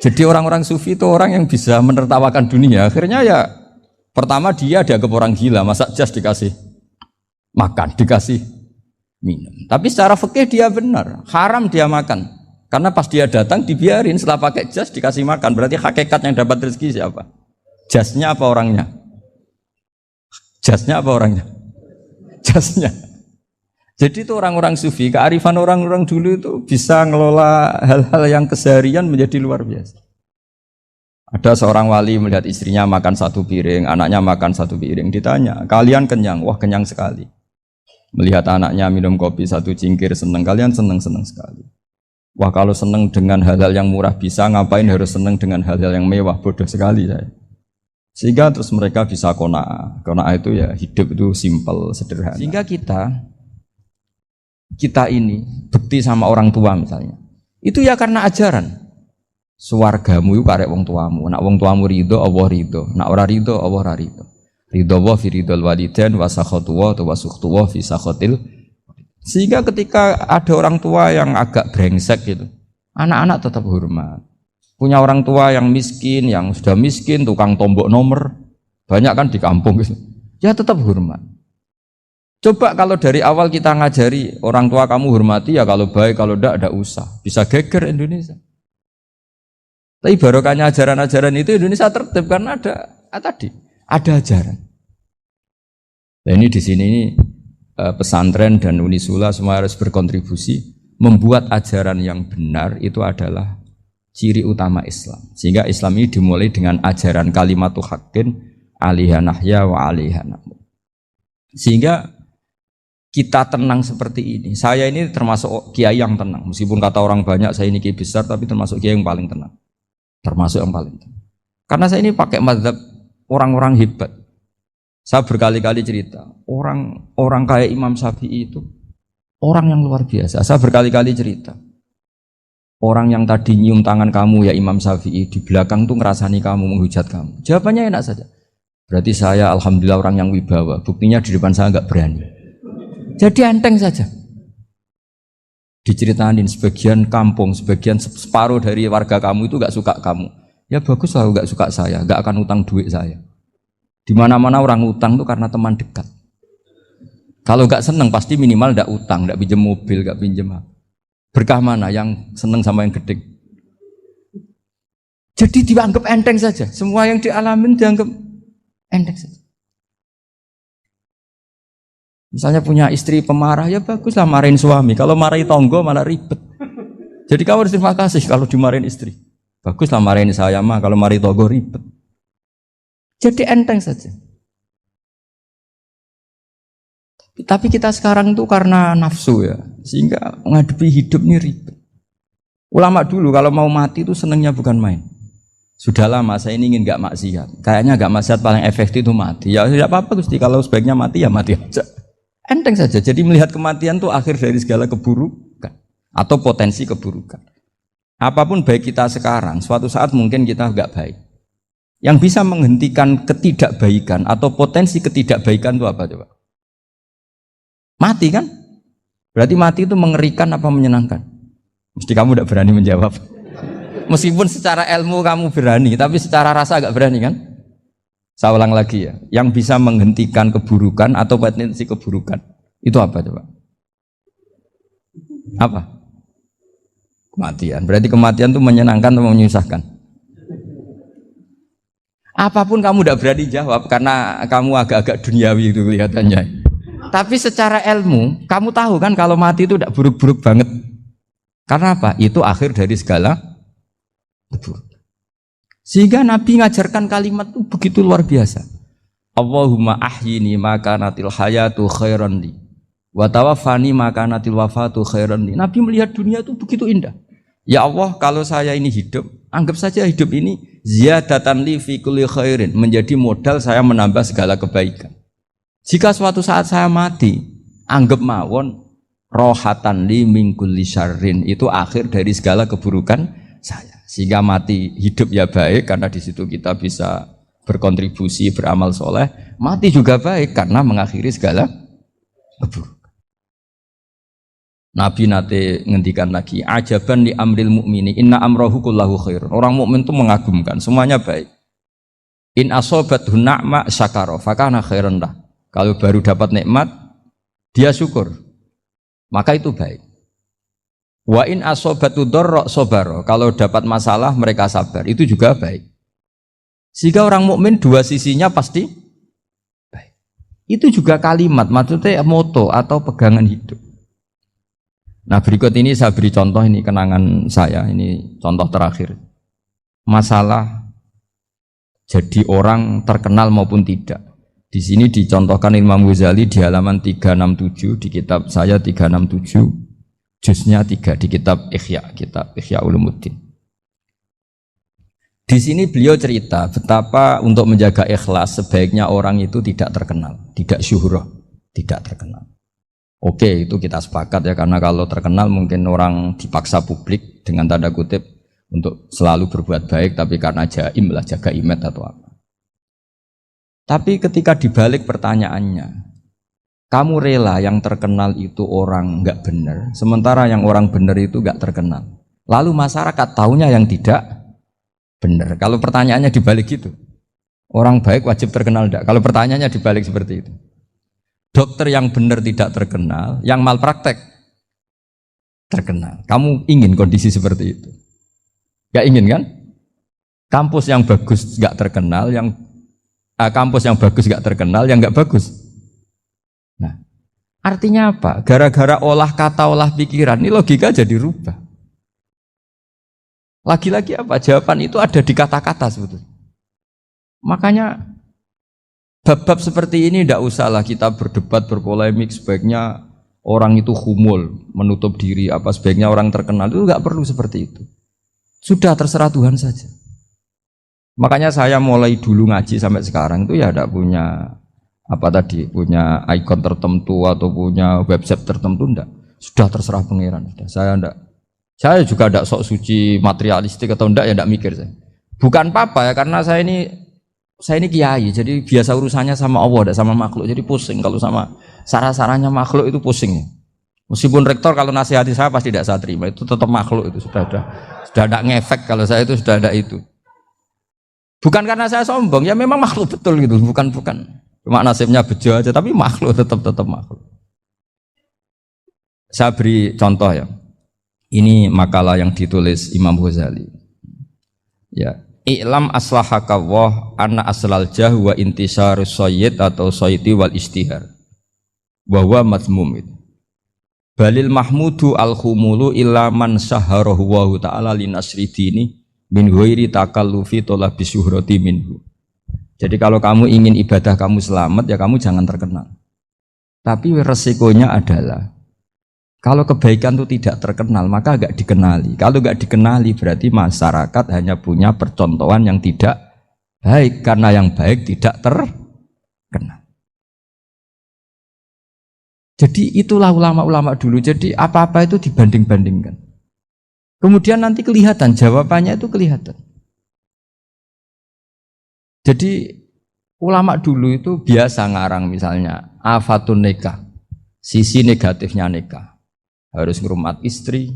Jadi orang-orang sufi itu orang yang bisa menertawakan dunia. Akhirnya ya, pertama dia dianggap orang gila, masa jas dikasih makan, dikasih minum. Tapi secara fikih dia benar, haram dia makan. Karena pas dia datang dibiarin, setelah pakai jas dikasih makan. Berarti hakikat yang dapat rezeki siapa? Jasnya apa orangnya? Jasnya apa orangnya? Jasnya. Jadi itu orang-orang sufi, kearifan orang-orang dulu itu bisa ngelola hal-hal yang keseharian menjadi luar biasa. Ada seorang wali melihat istrinya makan satu piring, anaknya makan satu piring. Ditanya, kalian kenyang? Wah, kenyang sekali. Melihat anaknya minum kopi satu cingkir, senang. Kalian senang sekali. Wah, kalau senang dengan hal-hal yang murah bisa, ngapain harus senang dengan hal-hal yang mewah? Bodoh sekali saya. Sehingga terus mereka bisa qanaah. Qanaah itu ya hidup itu simpel, sederhana. Sehingga kita ini bekti sama orang tua misalnya. Itu ya karena ajaran. Suwargamu itu karek wong tuamu. Nak wong tuamu ridho, Allah ridho. Nak ora ridho, Allah ora ridho. Ridho wa fi ridhol walidain wa sakhatu wa sukhtu wa fi sakhatil. Sehingga ketika ada orang tua yang agak brengsek gitu, anak-anak tetap hormat. Punya orang tua yang miskin, yang sudah miskin, tukang tombok nomor, banyak kan di kampung gitu. Ya tetap hormat. Coba kalau dari awal kita ngajari orang tua kamu hormati ya, kalau baik, kalau tidak usah. Bisa geger Indonesia. Tapi barokahnya ajaran-ajaran itu Indonesia tertib karena ada ajaran. Nah ini di sini pesantren dan Unisula semua harus berkontribusi membuat ajaran yang benar itu adalah ciri utama Islam. Sehingga Islam ini dimulai dengan ajaran kalimatu haqqin alaiha nahya wa alaiha namut. Sehingga kita tenang seperti ini. Saya ini termasuk kiai yang tenang. Meskipun kata orang banyak saya ini kiai besar, tapi termasuk kiai yang paling tenang. Termasuk yang paling tenang. Karena saya ini pakai mazhab orang-orang hebat. Saya berkali-kali cerita, orang kayak Imam Syafi'i itu orang yang luar biasa. Saya berkali-kali cerita, orang yang tadi nyium tangan kamu ya Imam Syafi'i, di belakang tuh ngerasani kamu, menghujat kamu. Jawabannya enak saja. Berarti saya alhamdulillah orang yang wibawa. Buktinya di depan saya nggak berani. Jadi enteng saja. Diceritain sebagian kampung, sebagian separuh dari warga kamu itu nggak suka kamu. Ya bagus lah nggak suka saya, nggak akan utang duit saya. Di mana-mana orang utang itu karena teman dekat. Kalau nggak seneng pasti minimal nggak utang, nggak pinjam mobil, nggak pinjam. Berkah mana yang seneng sama yang gede? Jadi dianggap enteng saja. Semua yang dialamin dianggap enteng saja. Misalnya punya istri pemarah, ya baguslah marahin suami. Kalau marahin tonggo malah ribet. Jadi kamu harus terima kasih kalau dimarahin istri. Baguslah marahin saya mah, kalau marahin tonggo ribet. Jadi enteng saja. Tapi kita sekarang itu karena nafsu ya, sehingga menghadapi hidup ini ribet. Ulama dulu kalau mau mati itu senangnya bukan main. Sudah lama saya ini ingin gak maksiat. Kayaknya gak maksiat paling efektif itu mati. Ya tidak apa-apa Gusti, kalau sebaiknya mati ya mati aja. Enteng saja. Jadi melihat kematian itu akhir dari segala keburukan atau potensi keburukan. Apapun baik kita sekarang, suatu saat mungkin kita gak baik. Yang bisa menghentikan ketidakbaikan atau potensi ketidakbaikan itu apa coba? Mati kan? Berarti mati itu mengerikan apa menyenangkan? Mesti kamu tidak berani menjawab. Meskipun secara ilmu kamu berani, tapi secara rasa agak berani kan? Saya ulang lagi ya, yang bisa menghentikan keburukan atau potensi keburukan itu apa coba? Apa? Kematian. Berarti kematian itu menyenangkan atau menyusahkan? Apapun kamu tidak berani jawab karena kamu agak-agak duniawi itu kelihatannya. Tapi secara ilmu, kamu tahu kan kalau mati itu tidak buruk-buruk banget. Karena apa? Itu akhir dari segala keburukan. Sehingga Nabi ngajarkan kalimat itu begitu luar biasa. Allahumma ahyini maka natil hayatu khairan li wa tawaffani maka natil wafatu khairan li. Nabi melihat dunia itu begitu indah. Ya Allah, kalau saya ini hidup, anggap saja hidup ini ziyadatan li fi kulli khairin, menjadi modal saya menambah segala kebaikan. Jika suatu saat saya mati, anggap mawon rohatan li min kulli syarrin, itu akhir dari segala keburukan saya. Sehingga mati hidup ya baik karena di situ kita bisa berkontribusi beramal soleh. Mati juga baik karena mengakhiri segala keburukan. Nabi nate ngendikan lagi, ajaban li amril mukmini inna amrohu kullahu khair. Orang mukmin itu mengagumkan, semuanya baik. In asobathu na'ma syakara fakana khairan lah. Kalau baru dapat nikmat, dia syukur, maka itu baik. Wa in asobatu dharra sabara, kalau dapat masalah mereka sabar, itu juga baik. Sehingga orang mukmin dua sisinya pasti baik. Itu juga kalimat, maksudnya moto atau pegangan hidup. Nah, berikut ini saya beri contoh, ini kenangan saya, ini contoh terakhir. Masalah jadi orang terkenal maupun tidak. Di sini dicontohkan Imam Ghazali di halaman 367 di kitab saya 367. Juznya 3 di kitab Ihya Ulumuddin. Di sini beliau cerita betapa untuk menjaga ikhlas sebaiknya orang itu tidak terkenal, tidak syuhrah, tidak terkenal. Oke, itu kita sepakat ya, karena kalau terkenal mungkin orang dipaksa publik dengan tanda kutip untuk selalu berbuat baik, tapi karena jaim lah, jaga image atau apa. Tapi ketika dibalik pertanyaannya, kamu rela yang terkenal itu orang nggak benar, sementara yang orang benar itu nggak terkenal. Lalu masyarakat taunya yang tidak benar. Kalau pertanyaannya dibalik gitu, orang baik wajib terkenal enggak? Kalau pertanyaannya dibalik seperti itu, dokter yang benar tidak terkenal, yang malpraktek terkenal. Kamu ingin kondisi seperti itu? Gak ingin kan? Kampus yang bagus nggak terkenal, kampus yang bagus nggak terkenal, yang nggak bagus. Nah, artinya apa? Gara-gara olah kata, olah pikiran, ini logika jadi rubah. Lagi-lagi apa? Jawaban itu ada di kata-kata sebetulnya. Makanya bab-bab seperti ini tidak usahlah kita berdebat, berpolemik. Sebaiknya orang itu humul, menutup diri, apa sebaiknya orang terkenal, itu nggak perlu seperti itu. Sudah terserah Tuhan saja. Makanya saya mulai dulu ngaji sampai sekarang itu ya tidak punya punya ikon tertentu atau punya website tertentu, enggak. Sudah terserah pangeran. Saya juga enggak sok suci materialistik atau enggak, ya enggak mikir saya. Bukan apa-apa ya, karena saya ini kiai, jadi biasa urusannya sama Allah, enggak sama makhluk. Jadi pusing kalau sama sarah-sarahnya makhluk itu pusing ya. Meskipun rektor kalau nasihati saya pasti tidak saya terima, itu tetap makhluk, itu sudah ada ngefek kalau saya itu sudah ada itu. Bukan karena saya sombong, ya memang makhluk betul gitu, bukan. Cuma nasibnya bejo aja, tapi makhluk tetap makhluk. Saya beri contoh ya. Ini makalah yang ditulis Imam Ghazali. Ya, i'lam aslahakallah anna aslal jah wa intisarus sayyid atau sayyidi wal istihar. Wa huwa mazmum itu. Balil mahmudu al-khumulu illa man saharahu wa ta'ala linasri dini min ghairi takallufi talabi syuhrati minhu. Jadi kalau kamu ingin ibadah kamu selamat, ya kamu jangan terkenal. Tapi resikonya adalah kalau kebaikan itu tidak terkenal, maka agak dikenali. Kalau enggak dikenali berarti masyarakat hanya punya percontohan yang tidak baik, karena yang baik tidak terkenal. Jadi itulah ulama-ulama dulu. Jadi apa-apa itu dibanding-bandingkan. Kemudian nanti kelihatan, jawabannya itu kelihatan. Jadi ulama dulu itu biasa ngarang misalnya afatun nikah, sisi negatifnya nikah, harus ngurmat istri,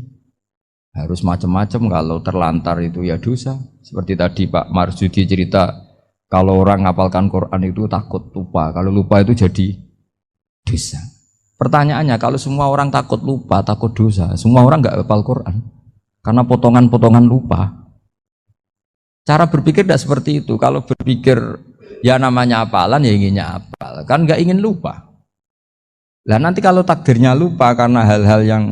harus macam-macam, kalau terlantar itu ya dosa. Seperti tadi Pak Marsudi cerita Kalau orang ngapalkan Quran itu takut lupa. Kalau lupa itu jadi dosa. Pertanyaannya, kalau semua orang takut lupa, takut dosa, semua orang nggak hafal Quran karena potongan-potongan lupa. Cara berpikir tidak seperti itu. Kalau berpikir ya namanya hafalan ya inginnya hafal, kan nggak ingin lupa. Lah nanti kalau takdirnya lupa karena hal-hal yang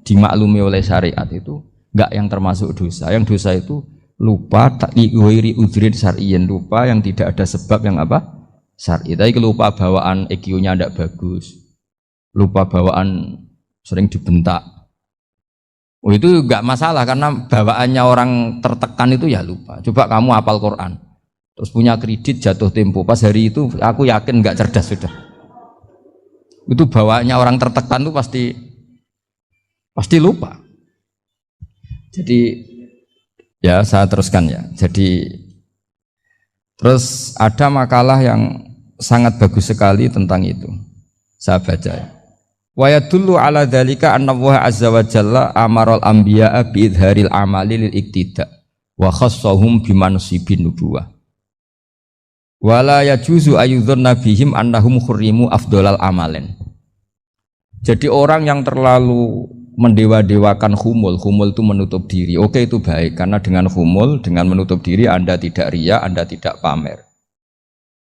dimaklumi oleh syariat itu nggak yang termasuk dosa. Yang dosa itu lupa takliwiri udhrin syar'iyyin, lupa yang tidak ada sebab yang apa? Syar'i. Tapi lupa bawaan EQ-nya tidak bagus. Lupa bawaan sering dibentak. Oh itu enggak masalah karena bawaannya orang tertekan itu ya lupa. Coba kamu hafal Quran. Terus punya kredit jatuh tempo. Pas hari itu aku yakin enggak cerdas sudah. Itu bawaannya orang tertekan itu pasti lupa. Jadi ya saya teruskan ya. Jadi terus ada makalah yang sangat bagus sekali tentang itu. Saya baca ya. Wa yadullu ala dzalika anna Allah azza wa jalla amaral anbiya'a bi idharil amali lil iktida wa khassahum bi mansibin nubuwah. Wa la yajuzu ayyudhanna bihim annahum khurrimu afdhalal amalen. Jadi orang yang terlalu mendewa-dewakan khumul itu menutup diri. Oke itu baik karena dengan khumul, dengan menutup diri Anda tidak riya, Anda tidak pamer.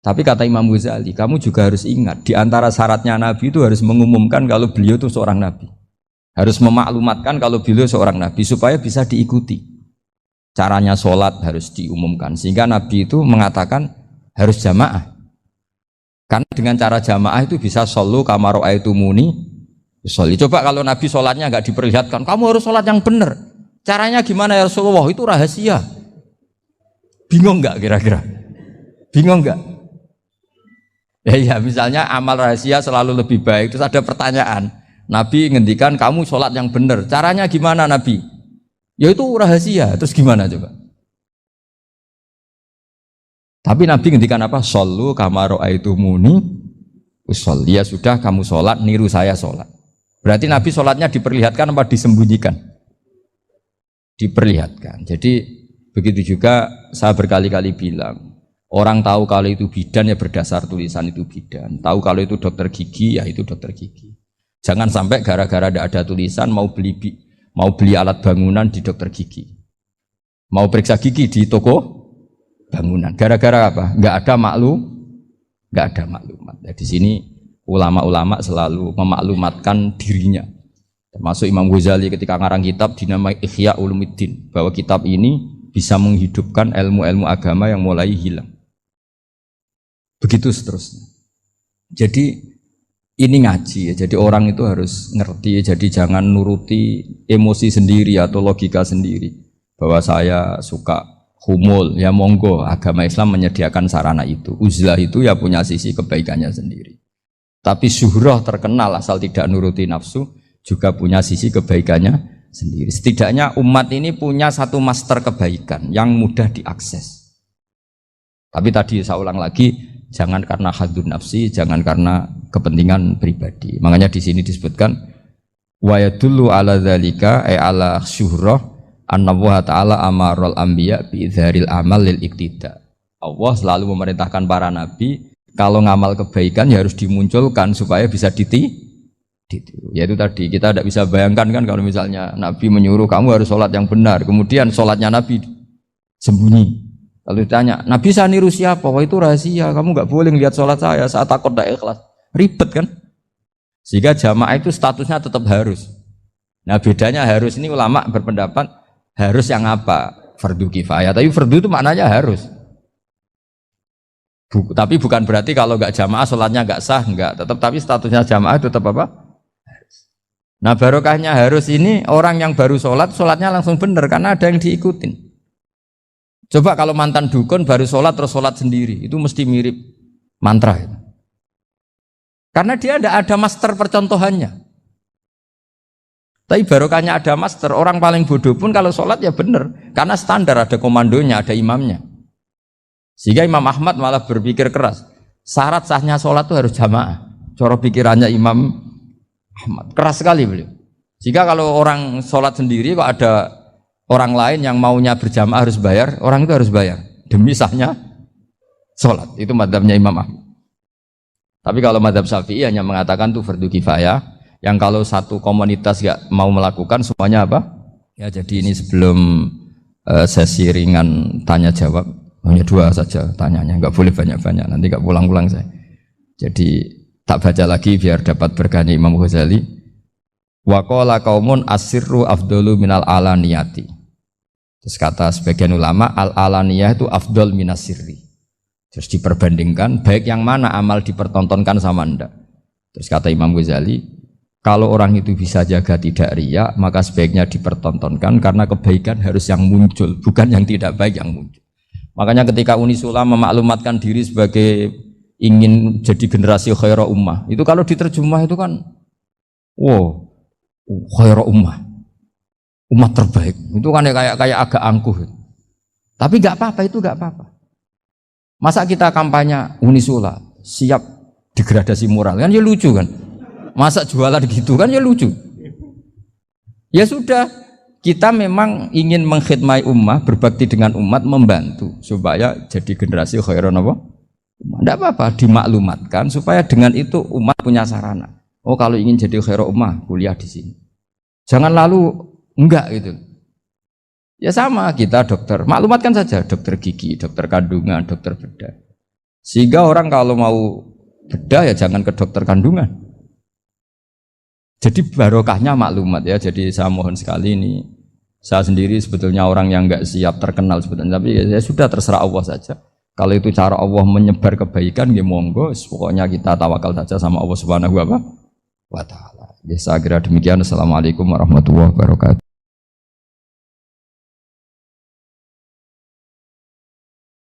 Tapi kata Imam Ghazali, kamu juga harus ingat di antara syaratnya Nabi itu harus mengumumkan kalau beliau itu seorang Nabi. Harus memaklumatkan kalau beliau seorang Nabi supaya bisa diikuti. Caranya sholat harus diumumkan sehingga Nabi itu mengatakan harus jamaah. Karena dengan cara jamaah itu bisa shollu kama ra'aitumuni sholli. Coba kalau Nabi sholatnya nggak diperlihatkan, kamu harus sholat yang benar. Caranya gimana ya Rasulullah? Itu rahasia. Bingung nggak kira-kira? Bingung nggak? Ya misalnya amal rahasia selalu lebih baik. Terus ada pertanyaan, Nabi ngendikan kamu sholat yang benar. Caranya gimana Nabi? Ya itu rahasia. Terus gimana coba? Tapi Nabi ngendikan apa? Shollu kama ra'aitumuni usolli. Ya sudah kamu sholat, niru saya sholat. Berarti Nabi sholatnya diperlihatkan apa disembunyikan? Diperlihatkan. Jadi begitu juga saya berkali-kali bilang, orang tahu kalau itu bidan ya berdasar tulisan itu bidan. Tahu kalau itu dokter gigi ya itu dokter gigi. Jangan sampai gara-gara tidak ada tulisan mau beli alat bangunan di dokter gigi. Mau periksa gigi di toko bangunan. Gara-gara apa? Nggak ada maklumat. Nah, di sini ulama-ulama selalu memaklumatkan dirinya. Termasuk Imam Ghazali ketika ngarang kitab dinamai Ihya Ulumuddin, bahwa kitab ini bisa menghidupkan ilmu-ilmu agama yang mulai hilang. Begitu seterusnya. Jadi ini ngaji ya. Jadi orang itu harus ngerti. Jadi jangan nuruti emosi sendiri atau logika sendiri. Bahwa saya suka humul, ya monggo. Agama Islam menyediakan sarana itu. Uzlah itu ya punya sisi kebaikannya sendiri. Tapi syuhrah terkenal asal tidak nuruti nafsu juga punya sisi kebaikannya sendiri. Setidaknya umat ini punya satu master kebaikan yang mudah diakses. Tapi tadi saya ulang lagi. Jangan karena hadzun nafsi, jangan karena kepentingan pribadi. Makanya di sini disebutkan wa yadullu ala dzalika ay ala syuhrah anna Allah taala amaral anbiya bi idharil amal lil iktida. Allah selalu memerintahkan para nabi kalau ngamal kebaikan ya harus dimunculkan supaya bisa ditiru. Yaitu tadi kita tidak bisa bayangkan kan kalau misalnya Nabi menyuruh kamu harus sholat yang benar, kemudian sholatnya Nabi sembunyi. Lalu ditanya, Nabi saya niru siapa? Wah itu rahasia, kamu nggak boleh lihat sholat saya takut tidak ikhlas. Ribet kan? Sehingga jamaah itu statusnya tetap harus. Nah bedanya harus ini ulama berpendapat harus yang apa? Fardu kifayah. Tapi fardu itu maknanya harus. Tapi bukan berarti kalau nggak jamaah sholatnya nggak sah, nggak. Tapi statusnya jamaah tetap apa? Harus. Nah barokahnya harus ini orang yang baru sholatnya langsung benar karena ada yang diikutin. Coba kalau mantan dukun baru sholat terus sholat sendiri, itu mesti mirip mantra. Karena dia tidak ada master percontohannya. Tapi barokahnya ada master, orang paling bodoh pun kalau sholat ya benar. Karena standar ada komandonya, ada imamnya. Sehingga Imam Ahmad malah berpikir keras. Syarat sahnya sholat itu harus jamaah. Cara pikirannya Imam Ahmad, keras sekali beliau. Jika kalau orang sholat sendiri kok ada orang lain yang maunya berjamaah harus bayar, orang itu harus bayar demi sahnya sholat. Itu madzhabnya Imam Ahmad. Tapi kalau madzhab Syafi'i hanya mengatakan itu fardu kifayah. Yang kalau satu komunitas nggak mau melakukan semuanya apa? Ya jadi ini sebelum sesi ringan tanya jawab hanya 2 saja tanyanya, nggak boleh banyak-banyak. Nanti nggak pulang-pulang saya. Jadi tak baca lagi biar dapat berkahnya Imam Ghazali. Wa qala qaumun asirru afdalu minal alaniyati. Terus kata sebagian ulama al-alaniyah itu afdal minas sirri. Terus diperbandingkan baik yang mana amal dipertontonkan sama ndak. Terus kata Imam Ghazali, kalau orang itu bisa jaga tidak riya, maka sebaiknya dipertontonkan karena kebaikan harus yang muncul, bukan yang tidak baik yang muncul. Makanya ketika Unisula memaklumatkan diri sebagai ingin jadi generasi khairah ummah, itu kalau diterjemah itu kan wow, khairah ummah, umat terbaik. Itu kan kayak agak angkuh. Tapi nggak apa-apa, itu nggak apa-apa. Masa kita kampanye Unisula siap degradasi moral, kan ya lucu kan. Masa jualan gitu kan ya lucu. Ya sudah, kita memang ingin mengkhidmati ummah, berbakti dengan umat, membantu supaya jadi generasi khairah apa? Tidak apa-apa, dimaklumatkan supaya dengan itu umat punya sarana. Oh kalau ingin jadi khairah ummah, kuliah di sini. Jangan lalu enggak gitu. Ya sama kita dokter, maklumatkan saja dokter gigi, dokter kandungan, dokter bedah. Sehingga orang kalau mau bedah ya jangan ke dokter kandungan. Jadi barokahnya maklumat ya. Jadi saya mohon sekali ini, saya sendiri sebetulnya orang yang enggak siap terkenal sebetulnya, tapi ya sudah terserah Allah saja. Kalau itu cara Allah menyebar kebaikan, ya monggo. Pokoknya kita tawakal saja sama Allah Subhanahu wa Ta'ala. Ya saya kira demikian. Assalamualaikum warahmatullahi wabarakatuh.